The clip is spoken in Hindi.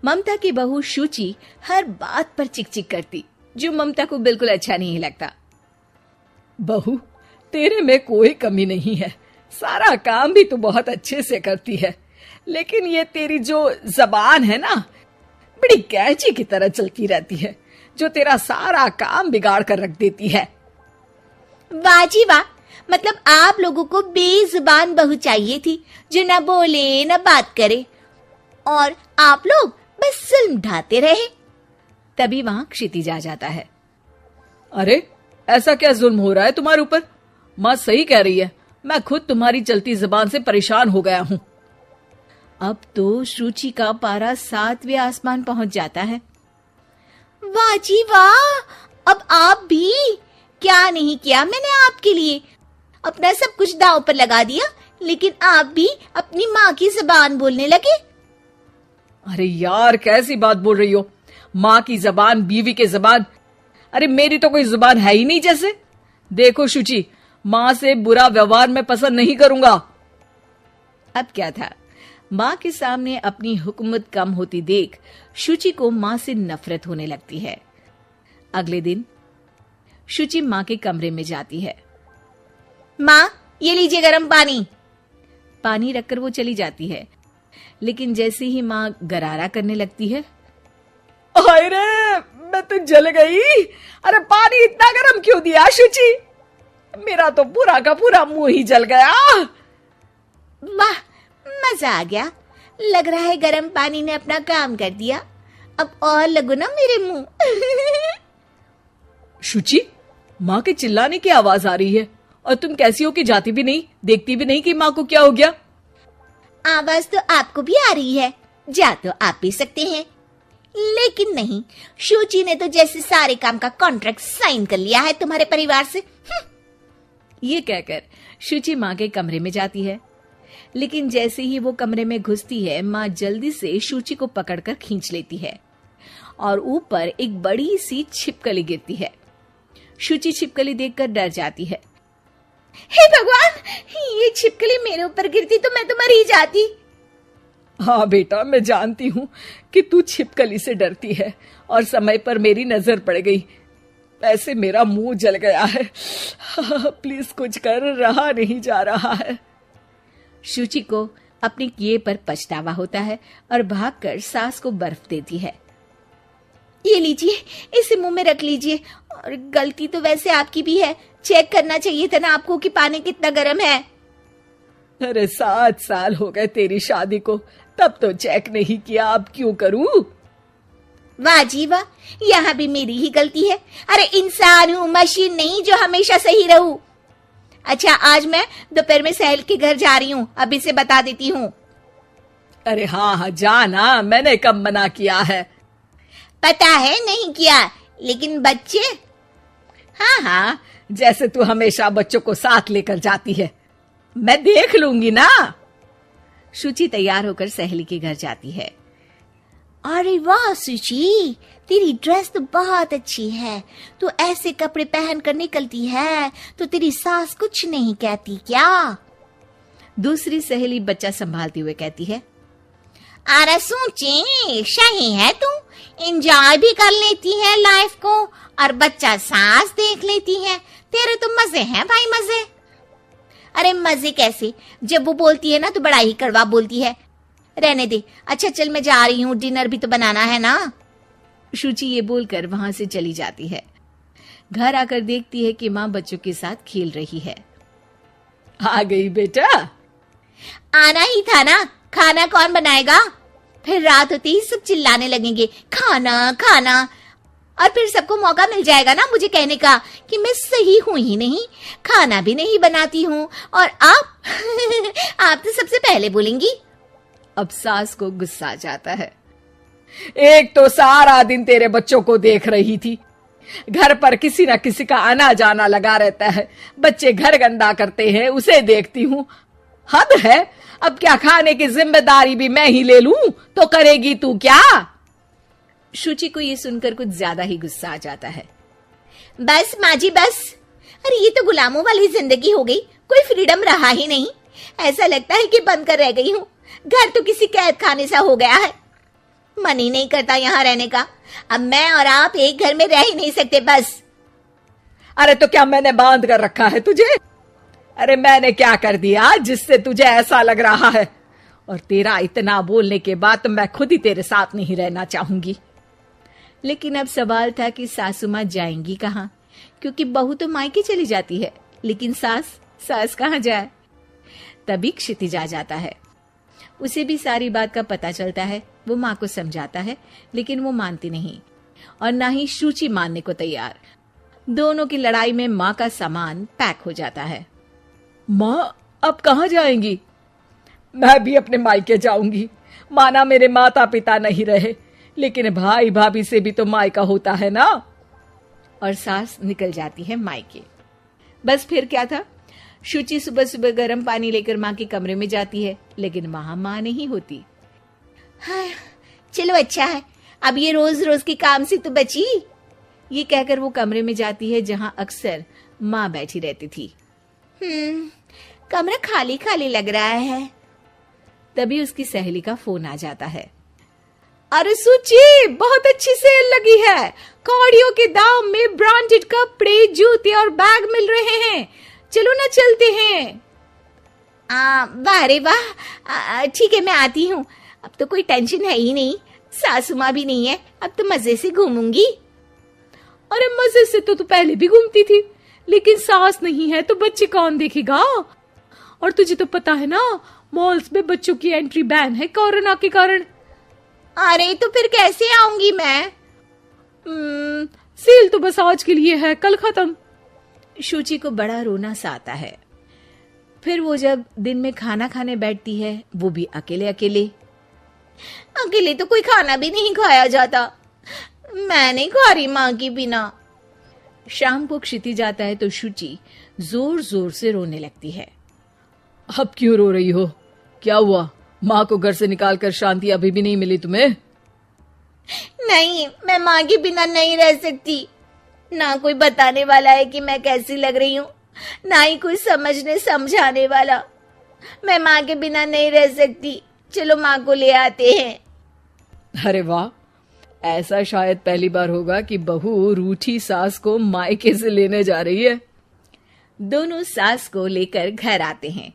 ममता की बहू शुचि हर बात पर चिक-चिक करती, जो ममता को बिल्कुल अच्छा नहीं लगता। बहू, तेरे में कोई कमी नहीं है, सारा काम भी तू बहुत अच्छे से करती है, लेकिन ये तेरी जो जबान है ना, बड़ी कैंची की तरह चलती रहती है, जो तेरा सारा काम बिगाड़ कर रख देती है। वाह जी वाह, मतलब आप लोगों को बेजुबान बहू चाहिए थी, जो न बोले न बात करे, और आप लोग बस जुल्म ढाते रहे। तभी वहां क्षितिज आ जाता है। अरे ऐसा क्या जुल्म हो रहा है तुम्हारे ऊपर? माँ सही कह रही है, मैं खुद तुम्हारी चलती जबान से परेशान हो गया हूँ। अब तो शुचि का पारा 7वें आसमान पहुंच जाता है। वाह जी वाह, अब आप भी, क्या नहीं किया मैंने आपके लिए, अपना सब कुछ दांव पर लगा दिया, लेकिन आप भी अपनी माँ की जुबान बोलने लगे। अरे यार, कैसी बात बोल रही हो? माँ की जबान, बीवी की जबान, अरे मेरी तो कोई जुबान है ही नहीं जैसे। देखो शुचि, माँ से बुरा व्यवहार मैं पसंद नहीं करूंगा। अब क्या था, माँ के सामने अपनी हुकूमत कम होती देख शुचि को माँ से नफरत होने लगती है। अगले दिन शुचि माँ के कमरे में जाती है। माँ, ये लीजिए गर्म पानी। पानी रखकर वो चली जाती है, लेकिन जैसे ही माँ गरारा करने लगती है, हाय रे, मैं तो जल गई। अरे पानी इतना गर्म क्यों दिया शुचि? मेरा तो पूरा का पूरा मुंह ही जल गया। वाह, मजा आ गया, लग रहा है गर्म पानी ने अपना काम कर दिया, अब और लगो ना मेरे मुंह। शुचि, माँ के चिल्लाने की आवाज आ रही है, और तुम कैसी हो कि जाती भी नहीं, देखती भी नहीं कि माँ को क्या हो गया। आवाज तो आपको भी आ रही है, जा तो आप भी सकते हैं, लेकिन नहीं, शुचि ने तो जैसे सारे काम का कॉन्ट्रैक्ट साइन कर लिया है तुम्हारे परिवार से। ये कहकर शुचि माँ के कमरे में जाती है, लेकिन जैसे ही वो कमरे में घुसती है, माँ जल्दी से शुचि को पकड़कर खींच लेती है और ऊपर एक बड़ी सी छिपकली गिरती है। शुचि छिपकली देखकर डर जाती है। हे भगवान, ये छिपकली मेरे ऊपर गिरती तो मैं तो मर ही जाती। हाँ बेटा, मैं जानती हूँ कि तू छिपकली से डरती है, और समय पर मेरी नजर पड़ गई, ऐसे मेरा मुंह जल गया है। प्लीज कुछ कर, रहा नहीं जा रहा है। शुचि को अपने किए पर पछतावा होता है और भागकर सास को बर्फ देती है। ये लीजिए, इसे मुंह में रख लीजिए, और गलती तो वैसे आपकी भी है, चेक करना चाहिए था ना आपको कि पानी कितना गर्म है। अरे 7 साल हो गए तेरी शादी को, तब तो चेक नहीं किया, अब क्यों करूं? वाह जी वाह, यहाँ भी मेरी ही गलती है। अरे इंसान हूँ, मशीन नहीं जो हमेशा सही रहूं। अच्छा, आज मैं दोपहर में सहेल के घर जा रही हूँ, अभी से बता देती हूँ। अरे हाँ हाँ, जाना, मैंने कब मना किया है? पता है नहीं किया, लेकिन बच्चे, हाँ हाँ, जैसे तू हमेशा बच्चों को साथ लेकर जाती है, मैं देख लूंगी ना। शुचि तैयार होकर सहेली के घर जाती है। अरे वाह शुचि, तेरी ड्रेस तो बहुत अच्छी है, तू ऐसे कपड़े पहन कर निकलती है तो तेरी सास कुछ नहीं कहती क्या? दूसरी सहेली बच्चा संभालते हुए कहती है। अरे सूची, सही है, तू एंजॉय भी कर लेती है लाइफ को, और बच्चा सास देख लेती है, तेरे तो मजे हैं भाई, मजे। अरे मजे कैसे, जब वो बोलती है ना तो बड़ा ही कड़वा बोलती है। रहने दे, अच्छा चल मैं जा रही हूँ, डिनर भी तो बनाना है ना। शुचि ये बोलकर वहां से चली जाती है। घर आकर देखती है कि माँ बच्चों के साथ खेल रही है। आ गई बेटा? आना ही था ना, खाना कौन बनाएगा? फिर रात होते ही सब चिल्लाने लगेंगे, खाना खाना, और फिर सबको मौका मिल जाएगा ना मुझे कहने का कि मैं सही हूं ही नहीं, खाना भी नहीं बनाती हूँ, और आप आप तो सबसे पहले बोलेंगी। अब सास को गुस्सा आ जाता है। एक तो सारा दिन तेरे बच्चों को देख रही थी, घर पर किसी न किसी का आना जाना लगा रहता है, बच्चे घर गंदा करते हैं उसे देखती हूँ, हद है। अब क्या खाने की जिम्मेदारी भी मैं ही ले लूं तो करेगी तू क्या? शुचि को ये सुनकर कुछ ज्यादा ही गुस्सा आ जाता है। बस माँ जी बस, अरे ये तो गुलामों वाली जिंदगी हो गई, कोई फ्रीडम रहा ही नहीं, ऐसा लगता है कि बंद कर रह गई हूँ, घर तो किसी कैद खाने सा हो गया है। मन ही नहीं करता यहाँ रहने का। अब मैं और आप एक घर में रह ही नहीं सकते बस। अरे तो क्या मैंने बांध कर रखा है तुझे? अरे मैंने क्या कर दिया जिससे तुझे ऐसा लग रहा है? और तेरा इतना बोलने के बाद तो मैं खुद ही तेरे साथ नहीं रहना चाहूंगी। लेकिन अब सवाल था कि सासू माँ जाएंगी कहाँ, क्योंकि बहू तो मायके चली जाती है, लेकिन सास कहाँ जाए। तभी क्षितिज आ जाता है। उसे भी सारी बात का पता चलता है। वो माँ को समझाता है, लेकिन वो मानती नहीं और ना ही शुचि मानने को तैयार। दोनों की लड़ाई में माँ का सामान पैक हो जाता है। माँ अब कहाँ जाएंगी? मैं भी अपने मायके जाऊंगी। माना मेरे माता पिता नहीं रहे, लेकिन भाई भाभी से भी तो मायका होता है ना। और सास निकल जाती है मायके। बस फिर क्या था, शुचि सुबह सुबह गर्म पानी लेकर माँ के कमरे में जाती है, लेकिन वहां माँ नहीं होती। हाँ, चलो अच्छा है, अब ये रोज रोज के काम से तो बची। ये कहकर वो कमरे में जाती है जहां अक्सर माँ बैठी रहती थी। कमरा खाली खाली लग रहा है। तभी उसकी सहेली का फोन आ जाता है। अरे सुची, बहुत अच्छी सेल लगी है। कौड़ियों के दाम में ब्रांडेड कपड़े, जूते और बैग मिल रहे हैं। चलो ना चलते हैं। वाह रे वाह, ठीक है मैं आती हूँ। अब तो कोई टेंशन है ही नहीं, सासू माँ भी नहीं है, अब तो मजे से घूमूंगी। अरे मजे से तो तू पहले भी घूमती थी, लेकिन सास नहीं है तो बच्चे कौन देखेगा? और तुझे तो पता है ना, मॉल्स में बच्चों की एंट्री बैन है कोरोना के कारण। अरे तो फिर कैसे आऊंगी मैं? सेल तो बस आज के लिए है, कल खत्म। शुचि को बड़ा रोना सा आता है। फिर वो जब दिन में खाना खाने बैठती है, वो भी अकेले अकेले तो कोई खाना भी नहीं खाया जाता। मैं नहीं खा रही माँ की बिना। शाम को क्षितिज आता है तो शुचि जोर जोर से रोने लगती है। अब क्यों रो रही हो? क्या हुआ? माँ को घर से निकालकर शांति अभी भी नहीं मिली तुम्हें? नहीं, मैं माँ के बिना नहीं रह सकती। ना कोई बताने वाला है कि मैं कैसी लग रही हूँ, ना ही कोई समझने समझाने वाला। मैं माँ के बिना नहीं रह सकती। चलो माँ को ले आते हैं। अरे वाह, ऐसा शायद पहली बार होगा कि बहू रूठी सास को मायके से लेने जा रही है। दोनों सास को लेकर घर आते हैं